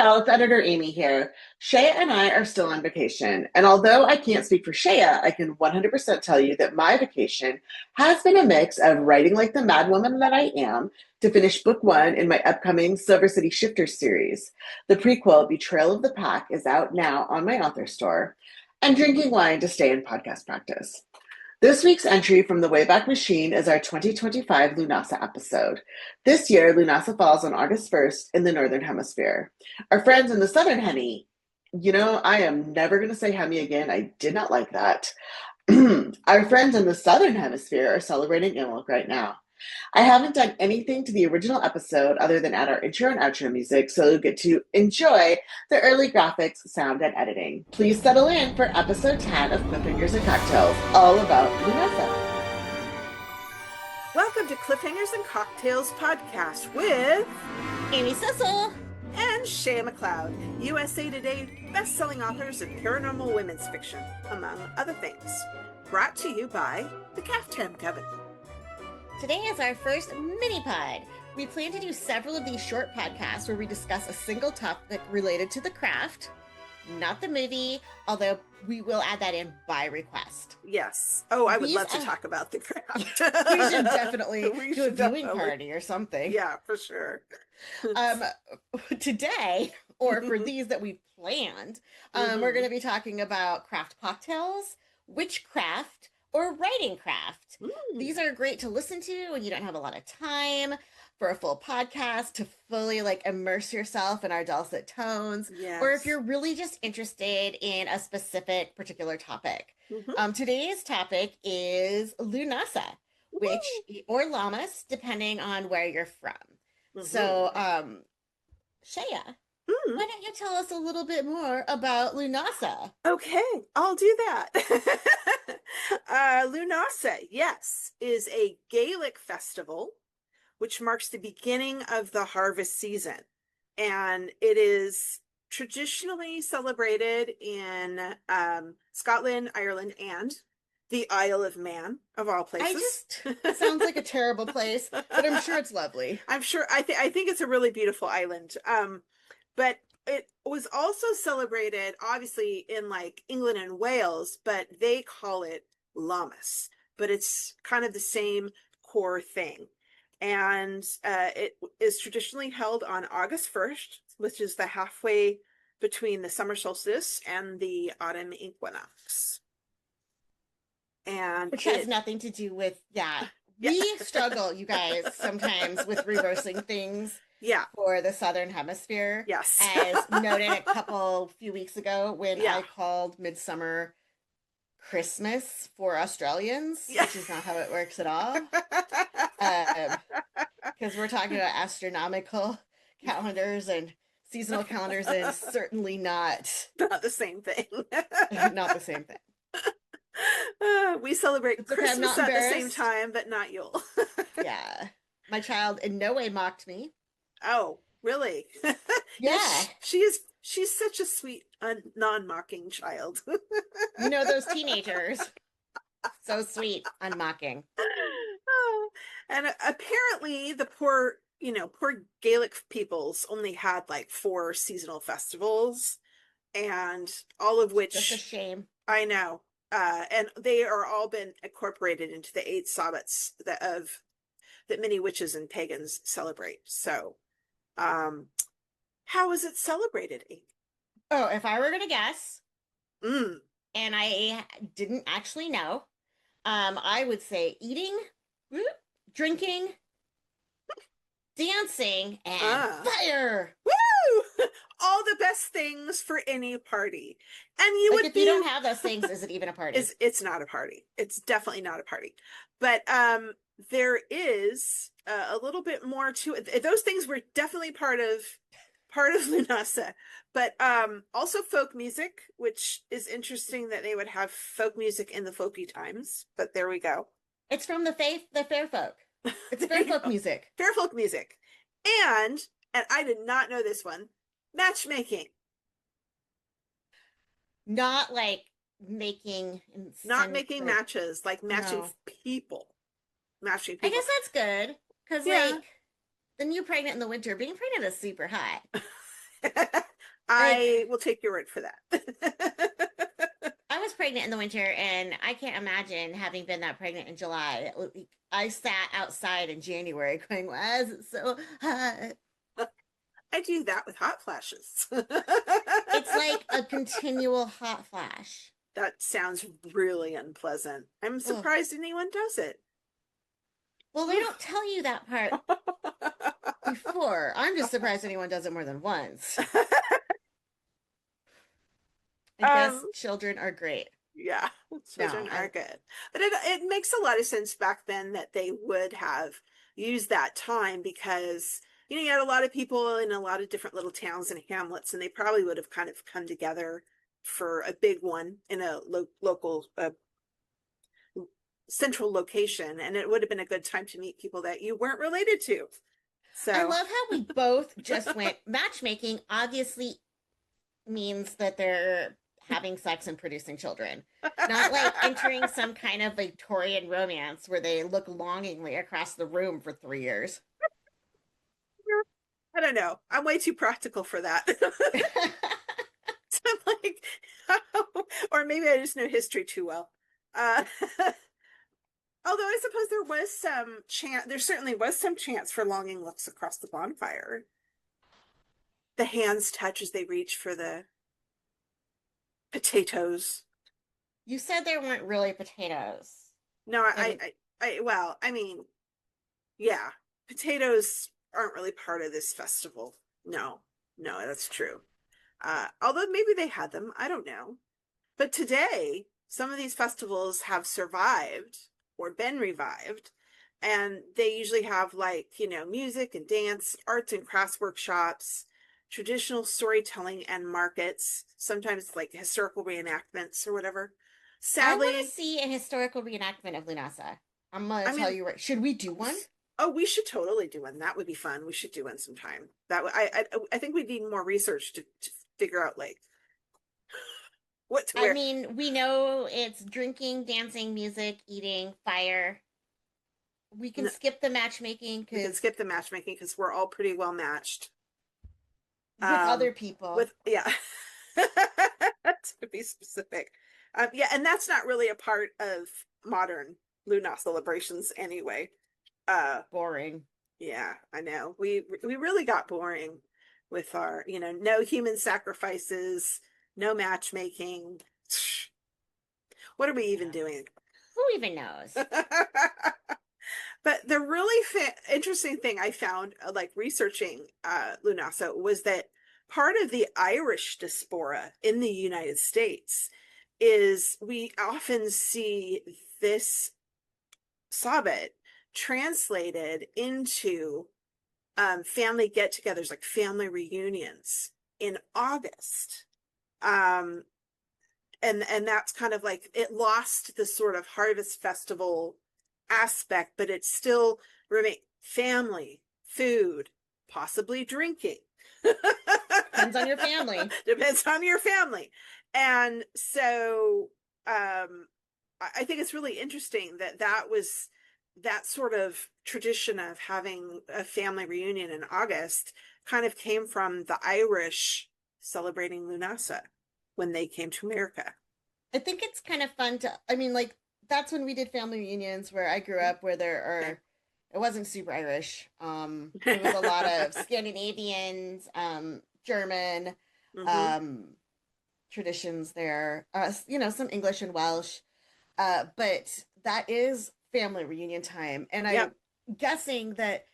y'all, it's editor Amy here. Shéa and I are still on vacation, and although I can't speak for Shéa, I can 100% tell you that my vacation has been a mix of writing like the madwoman that I am to finish book one in my upcoming Silver City Shifters series. The prequel, Betrayal of the Pack, is out now on my author store, and drinking wine to stay in podcast practice. This week's entry from the Wayback Machine is our 2025 Lughnasa episode. This year, Lughnasa falls on August 1st in the Northern Hemisphere. Our friends in the Southern Hemi, I am never going to say Hemi again. I did not like that. Our friends in the Southern Hemisphere are celebrating Imbolc right now. I haven't done anything to the original episode other than add our intro and outro music, so you'll get to enjoy the early graphics, sound, and editing. Please settle in for episode 10 of Cliffhangers and Cocktails, all about Lughnasa. Welcome to Cliffhangers and Cocktails podcast with Amy Cecil and Shéa McLeod, USA Today best-selling authors of paranormal women's fiction, among other things. Brought to you by the Caftan Coven. Today is our first mini pod. We plan to do several of these short podcasts where we discuss a single topic related to the craft, not the movie, although we will add that in by request. Yes. Oh, I would love to talk about the craft. We should definitely do a viewing party or something. Yeah, for sure. Today, or for these that we planned, we're going to be talking about craft cocktails, witchcraft, or writing craft. These are great to listen to when you don't have a lot of time for a full podcast to fully immerse yourself in our dulcet tones, or if you're really just interested in a specific particular topic. Today's topic is Lughnasa, or Lammas, depending on where you're from. So, Shéa, why don't you tell us a little bit more about Lughnasa? Okay, I'll do that. Lughnasa, yes, is a Gaelic festival which marks the beginning of the harvest season. And it is traditionally celebrated in Scotland, Ireland, and the Isle of Man, of all places. It sounds like a terrible place, but I'm sure it's lovely. I'm sure, I think it's a really beautiful island. But it was also celebrated, obviously, in England and Wales, but they call it Lammas. But it's kind of the same core thing. And it is traditionally held on August 1st, which is the halfway between the summer solstice and the autumn equinox. Which has nothing to do with that. We struggle, you guys, sometimes with reversing things. For the Southern Hemisphere. Yes. As noted a few weeks ago when I called Midsummer Christmas for Australians, which is not how it works at all. Because we're talking about astronomical calendars and seasonal calendars, and it's certainly not the same thing. Not the same thing. We celebrate Christmas at the same time, but not Yule. Yeah. My child in no way mocked me. Oh, really? Yeah. She's such a sweet, non-mocking child. You know, those teenagers. So sweet, unmocking. Oh, and apparently the poor Gaelic peoples only had 4 seasonal festivals, and all of which... Just a shame. I know. And they are all been incorporated into the 8 Sabbats that many witches and pagans celebrate. So, how is it celebrated, Amy? Oh, if I were going to guess, and I didn't actually know, I would say eating, drinking, dancing, and fire. Woo! All the best things for any party. And if you don't have those things, is it even a party? It's not a party. It's definitely not a party. But there is a little bit more to it. Those things were definitely part of Lughnasa, but also folk music, which is interesting that they would have folk music in the folky times. But there we go. It's from the fair folk. It's fair folk music. Fair folk music, and I did not know this one. Matchmaking. Not making. Not making matches, matching people. Matching people. I guess that's good because then you're pregnant in the winter. Being pregnant is super hot. I will take your word for that. I was pregnant in the winter, and I can't imagine having been that pregnant in July. I sat outside in January going, why is it so hot? I do that with hot flashes. It's like a continual hot flash. That sounds really unpleasant. I'm Ugh. surprised anyone does it. Well, they don't tell you that part before. I'm just surprised anyone does it more than once. I guess um, children are great. yeah, No, children are good. But it makes a lot of sense back then that they would have used that time because, you had a lot of people in a lot of different little towns and hamlets, and they probably would have kind of come together for a big one in a local central location, and it would have been a good time to meet people that you weren't related to. I So, love how we both just went matchmaking obviously means that they're having sex and producing children. Not like entering some kind of Victorian romance where they look longingly across the room for 3 years. I don't know. I'm way too practical for that. So I'm like, or maybe I just know history too well. Uh, although I suppose there was some chance, there certainly was some chance for longing looks across the bonfire. The hands touch as they reach for the potatoes. You said there weren't really potatoes. No, And well, I mean, yeah, potatoes aren't really part of this festival. No, no, that's true. Although maybe they had them, I don't know. But today, some of these festivals have survived or been revived, and they usually have music and dance, arts and crafts workshops, traditional storytelling and markets, sometimes like historical reenactments or whatever. I want to Sadly, see a historical reenactment of Lughnasa. I'm going I to tell mean, you right. Should we do one? oh, we should totally do one. That would be fun. We should do one sometime. I think we need more research to figure out what to I wear. mean, we know it's drinking, dancing, music, eating, fire. We can skip the matchmaking We can because skip the matchmaking because we're all pretty well matched. with other people. With yeah, to be specific. Yeah, and that's not really a part of modern Luna celebrations anyway. Uh, Boring. yeah, I know. We really got boring with our, no human sacrifices, no matchmaking. What are we even Yeah. doing? Who even knows? But the really interesting thing I found, like researching Lunasa, was that part of the Irish diaspora in the United States is we often see this Sabbath translated into family get-togethers, like family reunions in August. Um, and that's kind of like it lost the sort of harvest festival aspect, but it still remain family, food, possibly drinking. Depends on your family. Depends on your family. And so I think it's really interesting that that was that sort of tradition of having a family reunion in August kind of came from the Irish celebrating Lunasa when they came to America. I think it's kind of fun to, I mean, like, that's when we did family reunions where I grew up, where there are, it wasn't super Irish. It was a lot of Scandinavians, German, Mm-hmm. um, traditions there, some English and Welsh. But that is family reunion time. And I'm Yep. guessing that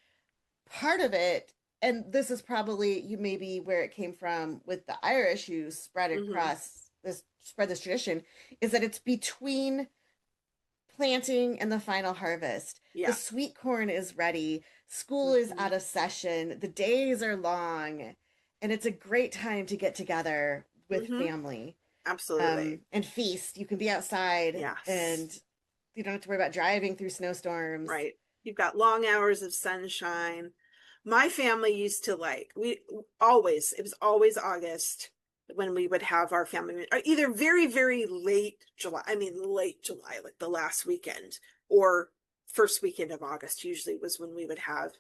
part of it, and this is probably you maybe where it came from with the Irish who Mm-hmm. spread this tradition, is that it's between planting and the final harvest. The Yeah. sweet corn is ready, school is Mm-hmm. out of session, the days are long, and it's a great time to get together with Mm-hmm. family Absolutely. and feast. You can be outside Yes. and you don't have to worry about driving through snowstorms. Right. You've got long hours of sunshine. My family used to it was always August when we would have our family, or either very, very late July, I mean, late July, like the last weekend, or first weekend of August, usually was when we would have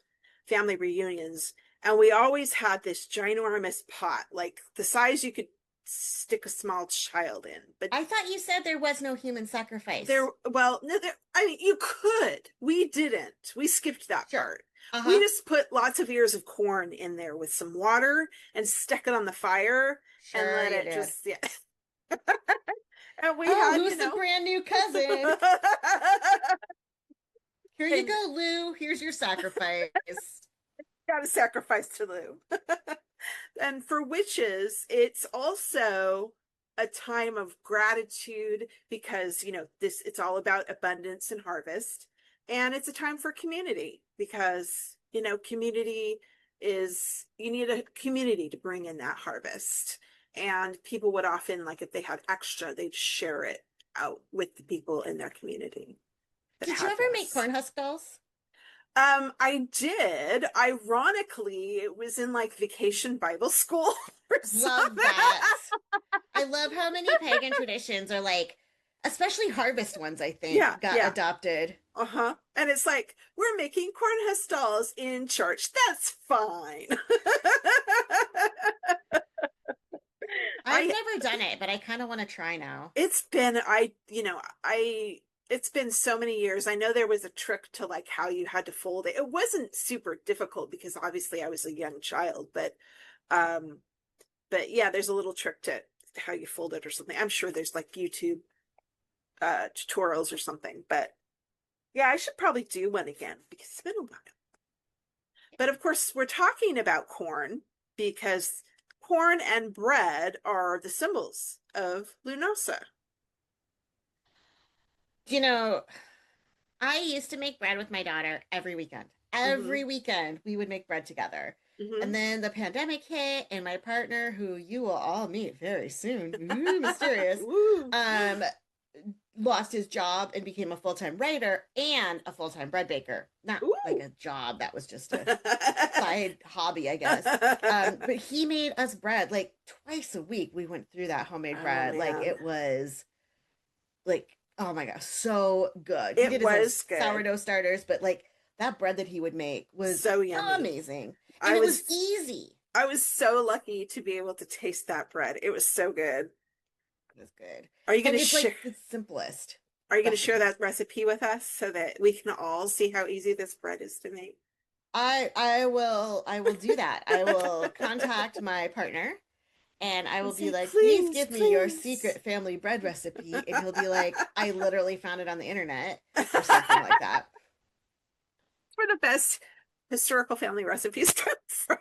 family reunions. And we always had this ginormous pot, like the size you could stick a small child in. But I thought you said there was no human sacrifice. well, no, I mean, you could. We didn't. We skipped that Sure. part. We Uh-huh. just put lots of ears of corn in there with some water and stuck it on the fire and Sure let you it did. just, yeah. And we Oh, had, who's the brand new cousin? Here you go, Lou. Here's your sacrifice. Got to sacrifice to Lou. And for witches, it's also a time of gratitude because, it's all about abundance and harvest. And it's a time for community because, community you need a community to bring in that harvest. And people would often, like, if they had extra, they'd share it out with the people in their community. Did you ever make corn husk dolls? I did. Ironically, it was in like vacation Bible school or Love something. that. I love how many pagan traditions are like, especially harvest ones, I think, got adopted. Uh-huh. And it's like, we're making corn husk dolls in church. That's fine. I've never done it, but I kind of want to try now. It's been it's been so many years. I know there was a trick to like how you had to fold it. It wasn't super difficult because obviously I was a young child, but yeah, there's a little trick to how you fold it or something. I'm sure there's like YouTube tutorials or something, but yeah, I should probably do one again because it's been a while. But of course, we're talking about corn because corn and bread are the symbols of Lughnasa. I used to make bread with my daughter every weekend. Every weekend we would make bread together. And then the pandemic hit, and my partner, who you will all meet very soon, mysterious, lost his job and became a full-time writer and a full-time bread baker. Not like a job, that was just a side hobby, I guess. But he made us bread like twice a week. We went through that homemade bread. Man. Like it was like, oh my gosh, so good. It was good. Sourdough starters, but like that bread that he would make was so yummy. Amazing. And it was easy. I was so lucky to be able to taste that bread. It was so good. It was good. Are you going to share? Like the simplest. Are you going to share that recipe with us so that we can all see how easy this bread is to make? I will do that. I will contact my partner and I will be like, please give me your secret family bread recipe. And he'll be like, I literally found it on the internet or something like that. Where the best historical family recipes come from.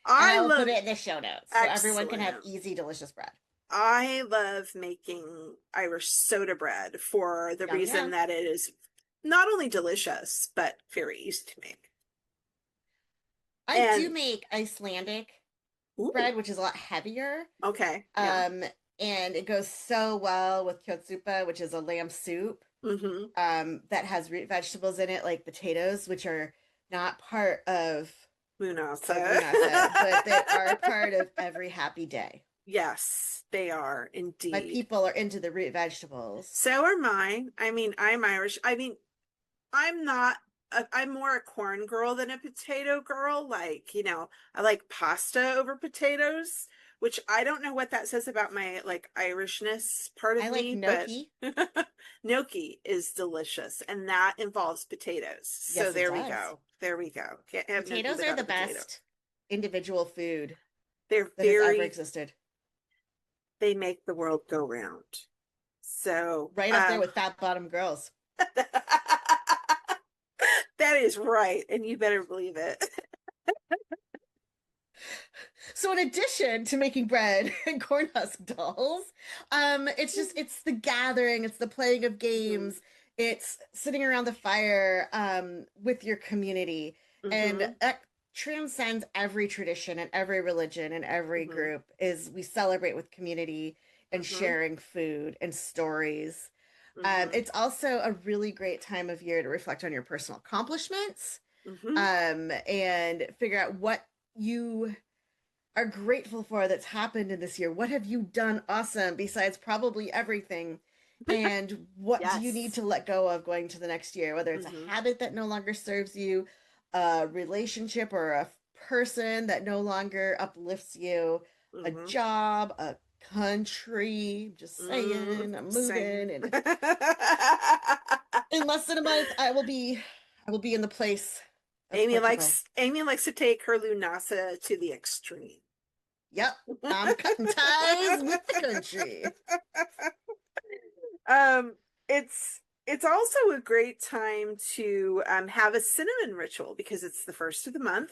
I'll put it in the show notes so everyone can have easy, delicious bread. I love making Irish soda bread for the reason that it is not only delicious, but very easy to make. I do make Icelandic bread, which is a lot heavier. Okay. And it goes so well with kjötsupa, which is a lamb soup that has root vegetables in it, like potatoes, which are not part of Lughnasa, but they are part of every happy day. Yes, they are indeed. My people are into the root vegetables. So are mine. I mean, I'm Irish. I mean, I'm more a corn girl than a potato girl. Like, I like pasta over potatoes, which I don't know what that says about my like Irishness part of me. I like gnocchi. But gnocchi is delicious, and that involves potatoes. So yes, there we go. There we go. Potatoes are the best individual food that has ever existed. They make the world go round. So right up there with fat bottom girls. That is right, and you better believe it. So in addition to making bread and corn husk dolls, it's the gathering, it's the playing of games, it's sitting around the fire with your community, and that transcends every tradition and every religion and every group. Is we celebrate with community and sharing food and stories. It's also a really great time of year to reflect on your personal accomplishments and figure out what you are grateful for that's happened in this year. What have you done awesome besides probably everything? And what do you need to let go of going to the next year? Whether it's a habit that no longer serves you, a relationship or a person that no longer uplifts you, a Mm-hmm. job, a country. Just saying, I'm Same. moving, and in less than a month, I will be in the place of Portugal. Amy likes to take her Lughnasa to the extreme. Yep, I'm cutting ties with the country. Um, it's also a great time to have a cinnamon ritual because it's the first of the month.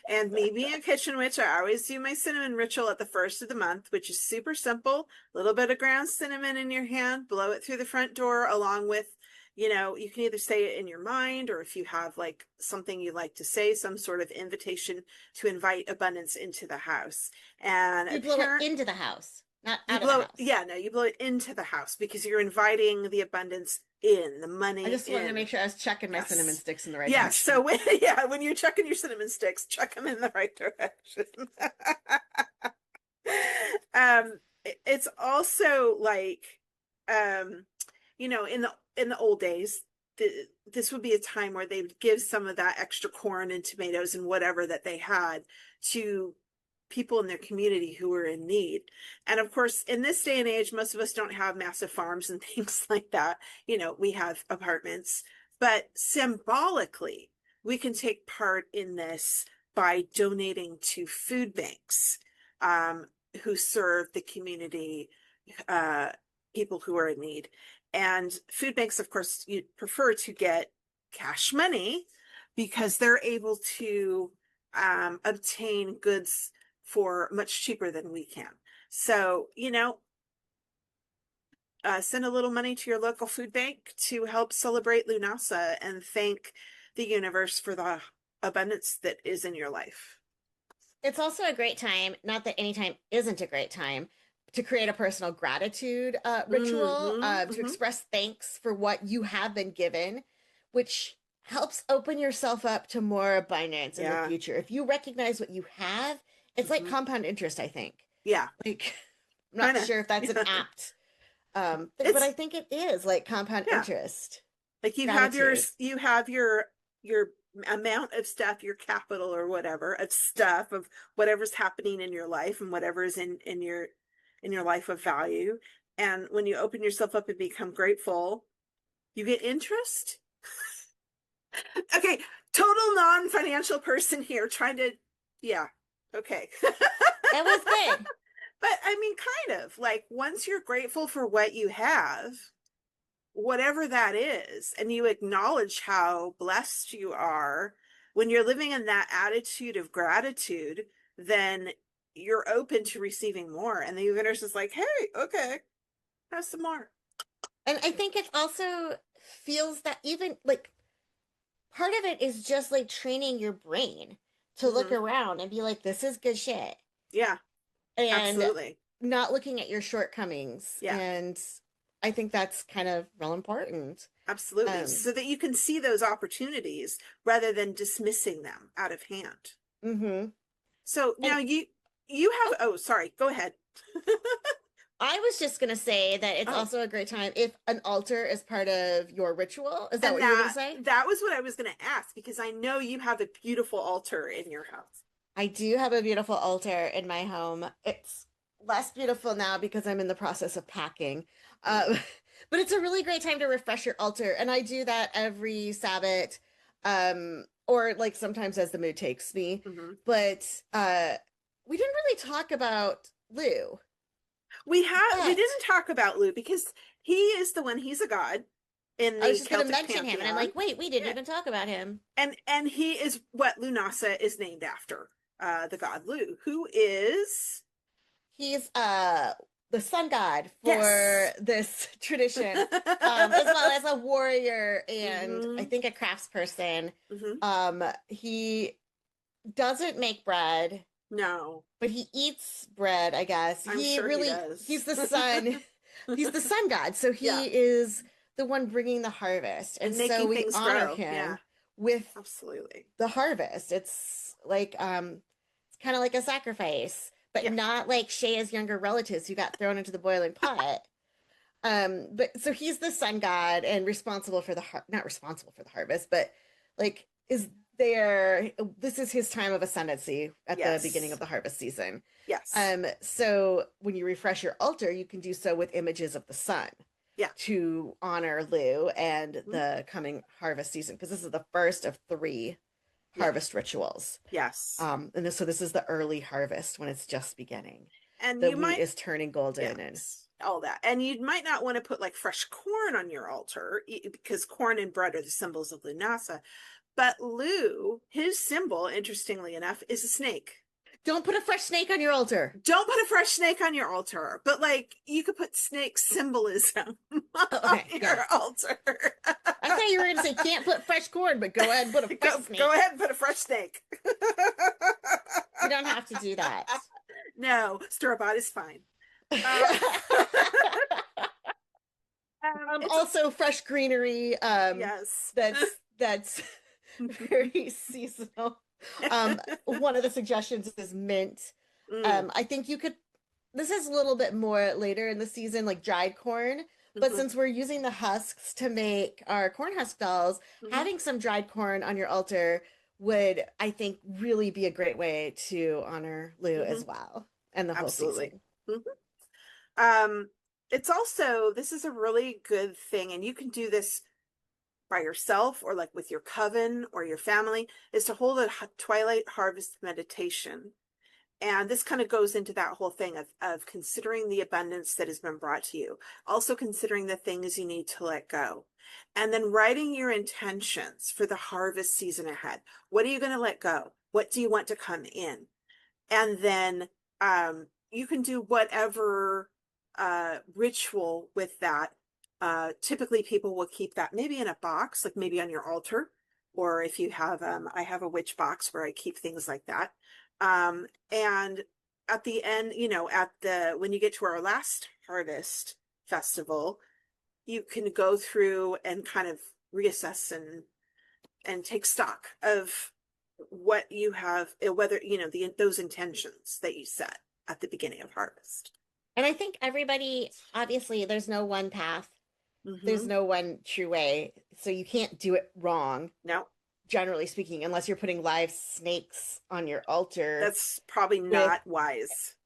And me being a kitchen witch, I always do my cinnamon ritual at the first of the month, which is super simple. A little bit of ground cinnamon in your hand, blow it through the front door, along with, you can either say it in your mind, or if you have like something you like to say, some sort of invitation to invite abundance into the house. And You blow it apparent into the house, not you out of the blow it, house. yeah, no, you blow it into the house because you're inviting the abundance in, the I money just wanted to in. make sure I was checking my cinnamon Yes. sticks in the right Yes. direction. So when you're chucking your cinnamon sticks, chuck them in the right direction. It's also like, um, in the old days, this would be a time where they would give some of that extra corn and tomatoes and whatever that they had to people in their community who were in need. And of course, in this day and age, most of us don't have massive farms and things like that. We have apartments, but symbolically, we can take part in this by donating to food banks, um, who serve the community, uh, people who are in need. And food banks, of course, you prefer to get cash money because they're able to obtain goods for much cheaper than we can. So, send a little money to your local food bank to help celebrate Lughnasa and thank the universe for the abundance that is in your life. It's also a great time, not that any time isn't a great time, to create a personal gratitude ritual, Mm-hmm, to mm-hmm. express thanks for what you have been given, which helps open yourself up to more abundance in the Yeah. future. If you recognize what you have, it's like Mm-hmm. compound interest, I think. Yeah. Like, I'm not Kind of. sure if that's an Yeah. apt thing, but It's I think it is like compound yeah. interest, Like gratitude. you have your amount of stuff, your capital or whatever of stuff of whatever's happening in your life and whatever is in your life of value. And when you open yourself up and become grateful, you get interest. Okay, total non-financial person here trying to, yeah, okay. That was good. But I mean, kind of like once you're grateful for what you have, whatever that is, and you acknowledge how blessed you are, when you're living in that attitude of gratitude, then you're open to receiving more. And the universe is like, hey, okay, have some more. And I think it also feels that even like part of it is just like training your brain to look Mm-hmm. around and be like, this is good shit. Yeah, And absolutely. not looking at your shortcomings. Yeah, And I think that's kind of real important. absolutely. Um, So that you can see those opportunities rather than dismissing them out of hand. mm-hmm. So And now you have, oh, sorry, go ahead. I was just going to say that it's Oh, also a great time if an altar is part of your ritual. Is that and what you were going to say? that was what I was going to ask because I know you have a beautiful altar in your house. I do have a beautiful altar in my home. It's less beautiful now because I'm in the process of packing. Uh, but it's a really great time to refresh your altar. And I do that every Sabbath, or like sometimes as the mood takes me. Mm-hmm. But we didn't really talk about Lou. We But didn't talk about Lou because he's a god in I was the just going to Celtic mention him. And I'm pantheon. like, wait, we didn't Yeah. even talk about him. And he is what Lughnasa is named after, the god Lugh, who is He's the sun god for yes. this tradition, as well as a warrior and I Mm-hmm. think a craftsperson. Mm-hmm. He doesn't make bread, No, but he eats bread, I guess. I'm He sure he really does. he's the sun. He's the sun god. So Yeah, he is the one bringing the harvest. And and so making we things honor grow. Yeah, him with absolutely. the harvest. It's like it's kind of like a sacrifice, but Yeah. not like Shea's younger relatives who got thrown into the boiling pot. But so he's the sun god and responsible for the not responsible for the harvest, but like is this is his time of ascendancy at the beginning Yes. of the harvest season. Yes. So when you refresh your altar, you can do so with images of the sun. Yeah. To honor Lu and the coming harvest season, because this is the first of 3 harvest rituals. Yes. So this is the early harvest when it's just beginning. And the you wheat is turning golden and all that. And you might not want to put like fresh corn on your altar because corn and bread are the symbols of Lughnasa. But Lu, his symbol, interestingly enough, is a snake. Don't put a fresh snake on your altar. Don't put a fresh snake on your altar. But like you could put snake symbolism on your altar. I thought you were going to say can't put fresh corn, but go ahead and put a fresh snake. Go ahead and put a fresh snake. You don't have to do that. No, store-bought is fine. Also fresh greenery. Yes. That's very seasonal. One of the suggestions is mint. I think you could, this is a little bit more later in the season, like dried corn. But since we're using the husks to make our corn husk dolls, having some dried corn on your altar would, I think, really be a great way to honor Lu as well. And the whole season. It's also, this is a really good thing, and you can do this by yourself or like with your coven or your family, is to hold a twilight harvest meditation. And this kind of goes into that whole thing of considering the abundance that has been brought to you, also considering the things you need to let go, and then writing your intentions for the harvest season ahead. What are you going to let go? What do you want to come in? And then you can do whatever ritual with that. Typically people will keep that maybe in a box, like maybe on your altar, or if you have, I have a witch box where I keep things like that. And at the end, when you get to our last harvest festival, you can go through and kind of reassess and take stock of what you have, whether, those intentions that you set at the beginning of harvest. And I think everybody, obviously, there's no one path. There's no one true way. So you can't do it wrong. No. Generally speaking, unless you're putting live snakes on your altar. That's probably not wise.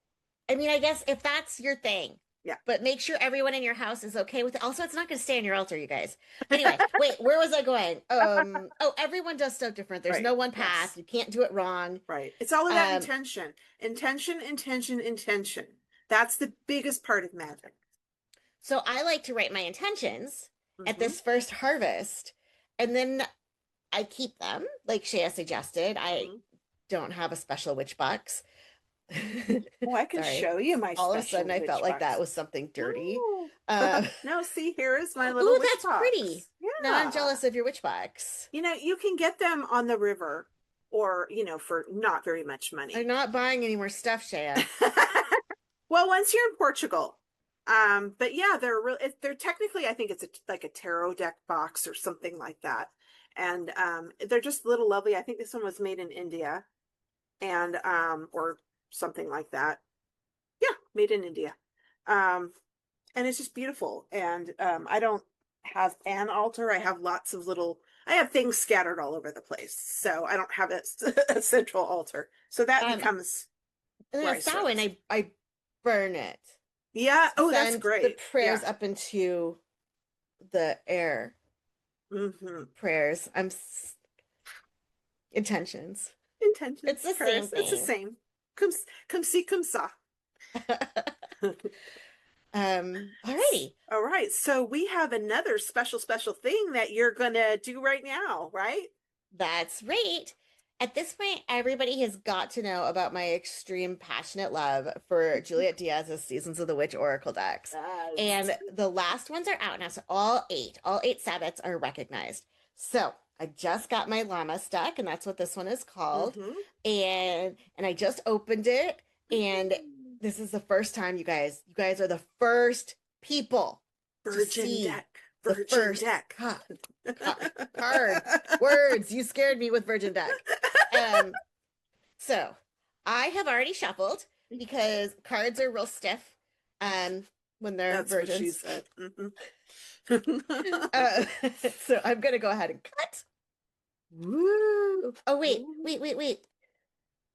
I mean, I guess if that's your thing. Yeah. But make sure everyone in your house is okay with it. Also, it's not going to stay on your altar, you guys. Anyway, wait, where was I going? Everyone does stuff different. There's no one path. Yes. You can't do it wrong. Right. It's all about intention. Intention. That's the biggest part of magic. So I like to write my intentions at this first harvest, and then I keep them, like Shéa suggested. I don't have a special witch box. Oh, I can show you my all of a sudden I felt box. Like that was something dirty. No, see, here is my little witch that's box. Pretty. Yeah. Now I'm jealous of your witch box. You can get them on the river or, for not very much money. I'm not buying any more stuff, Shéa. Well, once you're in Portugal. But yeah, they're technically, I think it's like a tarot deck box or something like that. And they're just little lovely. I think this one was made in India and or something like that. Yeah, made in India. And it's just beautiful. And I don't have an altar. I have I have things scattered all over the place. So I don't have a central altar. So that becomes and I burn it. Yeah. Oh, that's great. The prayers up into the air. Prayers. Intentions. It's the same thing. It's the same. Come see, come saw. Alrighty. All right. So we have another special thing that you're gonna do right now, right? That's right. At this point, everybody has got to know about my extreme passionate love for Juliet Diaz's Seasons of the Witch Oracle decks. Yes. And the last ones are out now, so all eight Sabbats are recognized. So I just got my Llama deck, and that's what this one is called. And I just opened it, and this is the first time, you guys are the first people Virgin deck. Card. Words. You scared me with Virgin deck. So I have already shuffled because cards are real stiff when they're virgins. What she said. So I'm going to go ahead and cut. Woo. Oh, wait, Ooh. wait, wait, wait.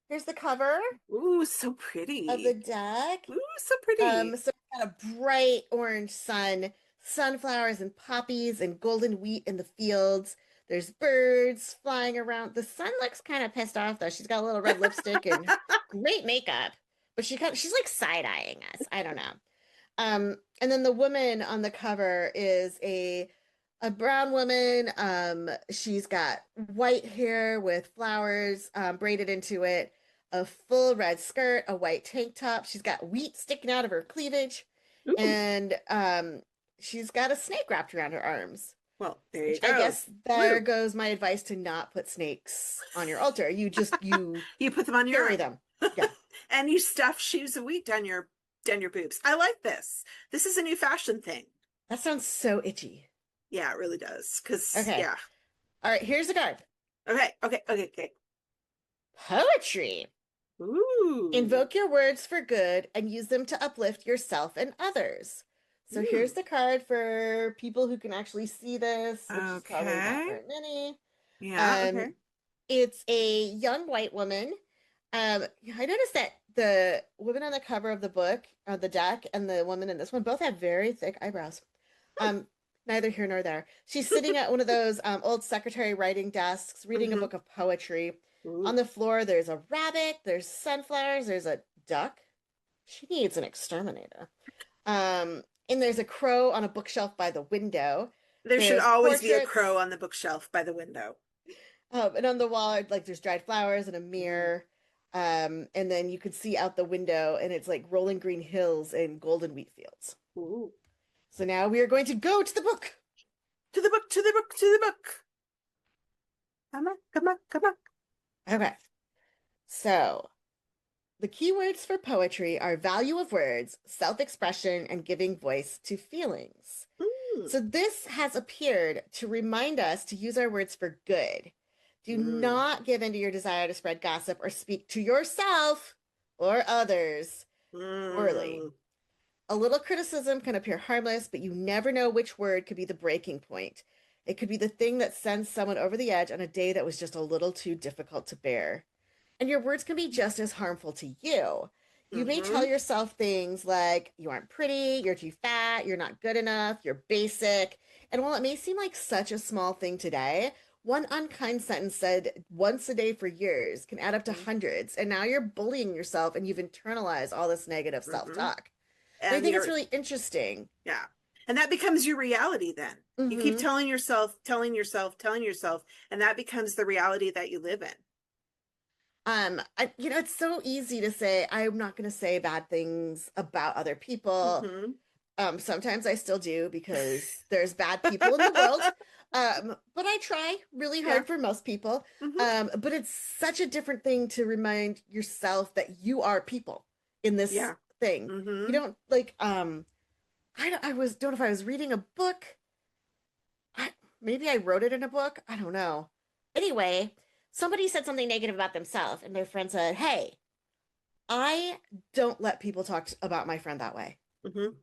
Here's the cover Ooh, so of the pretty. deck. Ooh, so pretty. So we've got a bright orange sun, sunflowers and poppies and golden wheat in the fields. There's birds flying around. The sun looks kind of pissed off though. She's got a little red lipstick and great makeup, but she's like side-eyeing us. I don't know. And then the woman on the cover is a brown woman. She's got white hair with flowers braided into it, a full red skirt, a white tank top. She's got wheat sticking out of her cleavage, Ooh. and she's got a snake wrapped around her arms. Well, there you Which I go. guess there Woo. goes my advice to not put snakes on your altar. You You put them on your bury arm. them. Yeah, And you stuff sheaves of wheat down your boobs. I like this. This is a new fashion thing. that sounds so itchy. Yeah, it really does. Because Okay, yeah. all right. Here's a card. Okay. Poetry. Ooh. Invoke your words for good and use them to uplift yourself and others. So here's Ooh. the card for people who can actually see this, which is probably not Okay. very many. Yeah, Um, okay. it's a young white woman. I noticed that the woman on the cover of the book, the deck, and the woman in this one both have very thick eyebrows. Um, Neither here nor there. She's sitting at one of those old secretary writing desks, reading a Mm-hmm. book of poetry. On Ooh. the floor, there's a rabbit, there's sunflowers, there's a duck. She needs an exterminator. And there's a crow on a bookshelf by the window. There should There's always be a portraits, crow on the bookshelf by the window. and on the wall, like there's dried flowers and a Mm. mirror. And then you could see out the window, and it's like rolling green hills and golden wheat fields. Ooh. So now we are going to go to the book. To the book, to the book, to the book. Come on, come on, come on. Okay. So the keywords for poetry are value of words, self-expression, and giving voice to feelings. Mm. So this has appeared to remind us to use our words for good. Do Mm. not give in to your desire to spread gossip or speak to yourself or others poorly. Mm. A little criticism can appear harmless, but you never know which word could be the breaking point. It could be the thing that sends someone over the edge on a day that was just a little too difficult to bear. And your words can be just as harmful to you. You may Mm-hmm. tell yourself things like, you aren't pretty, you're too fat, you're not good enough, you're basic. And while it may seem like such a small thing today, one unkind sentence said once a day for years can add up to hundreds. And now you're bullying yourself and you've internalized all this negative self Mm-hmm. talk. And I And think it's you're, really interesting. yeah. And that becomes your reality then. You keep Mm-hmm. telling yourself, and that becomes the reality that you live in. It's so easy to say, I'm not going to say bad things about other people. Mm-hmm. Sometimes I still do because there's bad people in the world. But I try really Yeah. hard for most people. Mm-hmm. But it's such a different thing to remind yourself that you are people in this Yeah. thing. You Mm-hmm. don't like, don't know if I was reading a book. Maybe I wrote it in a book. I don't know. Anyway, somebody said something negative about themselves, and their friend said, "Hey, I don't let people talk about my friend that way." Mm-hmm.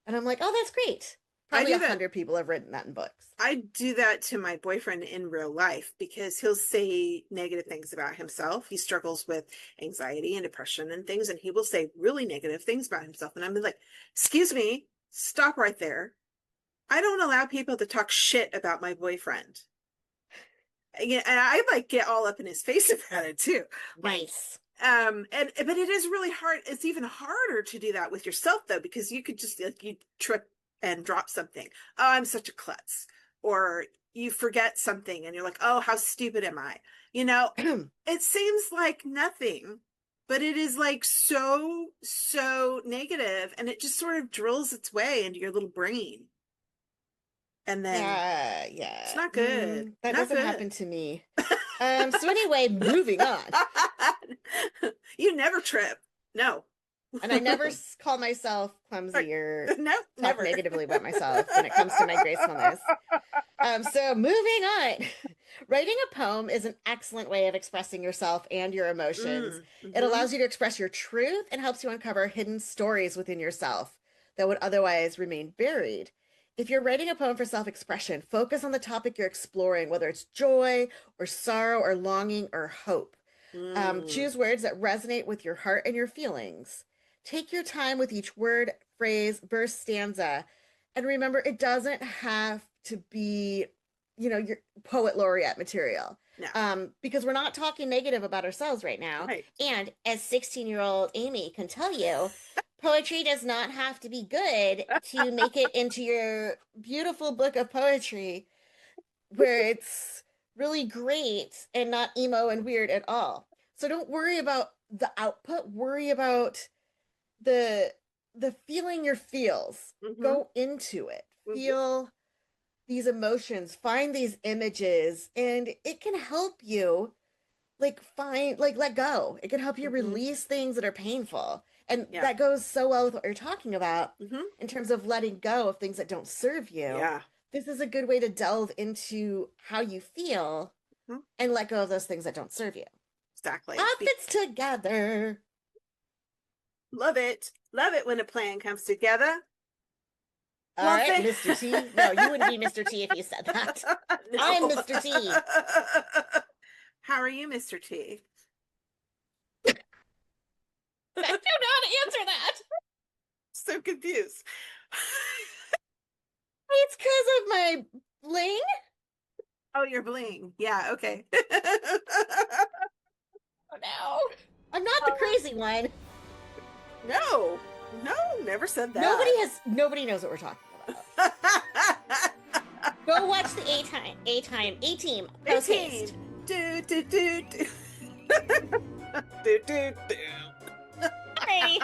And I'm like, "Oh, that's great." I Probably do that. 100 people have written that in books. I do that to my boyfriend in real life because he'll say negative things about himself. He struggles with anxiety and depression and things, and he will say really negative things about himself. And I'm like, excuse me, stop right there. I don't allow people to talk shit about my boyfriend. And I like get all up in his face about it too. Like, Nice. but it is really hard. It's even harder to do that with yourself though, because you could just like you trip and drop something. Oh, I'm such a klutz. Or you forget something and you're like, oh, how stupid am I? You know, it seems like nothing, but it is like so, so negative, and it just sort of drills its way into your little brain. And then Yeah, it's yeah. not good. That Not doesn't good. happen to me. So anyway, moving on. You never trip. No. And I never call myself clumsy or No, talk never. negatively about myself when it comes to my gracefulness. So moving on. Writing a poem is an excellent way of expressing yourself and your emotions. It Mm-hmm. allows you to express your truth and helps you uncover hidden stories within yourself that would otherwise remain buried. If you're writing a poem for self-expression, focus on the topic you're exploring, whether it's joy or sorrow or longing or hope. Choose words that resonate with your heart and your feelings. Take your time with each word, phrase, verse, stanza. And remember, it doesn't have to be, your poet laureate material. No. Because we're not talking negative about ourselves right now. Right. And as 16-year-old Amy can tell you, poetry does not have to be good to make it into your beautiful book of poetry where it's really great and not emo and weird at all. So don't worry about the output, worry about the feeling your feels. Go into it. Feel these emotions, find these images, and it can help you let go. It can help you release things that are painful. And that goes so well with what you're talking about in terms of letting go of things that don't serve you. Yeah. This is a good way to delve into how you feel and let go of those things that don't serve you. Exactly. Outfits together. Love it. Love it when a plan comes together. All right, Mr. T. No, you wouldn't be Mr. T if you said that. No. I'm Mr. T. How are you, Mr. T? I don't know how to answer that. So confused. It's because of my bling. Oh, your bling. Yeah, okay. Oh, no. I'm not the crazy one. No, never said that. Nobody knows what we're talking about. Go watch the A-Team post haste. Do. Hey.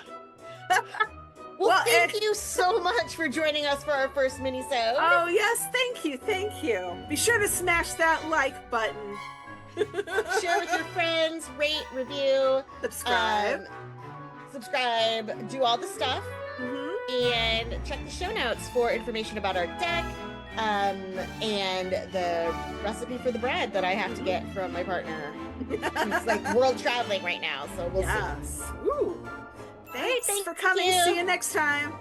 Well, thank you so much for joining us for our first mini-sode. Oh, yes, thank you. Be sure to smash that like button. Share with your friends, rate, review. Subscribe, do all the stuff. And check the show notes for information about our deck and the recipe for the bread that I have to get from my partner. He's like world traveling right now, so we'll see. Ooh. Thanks for coming. See you next time.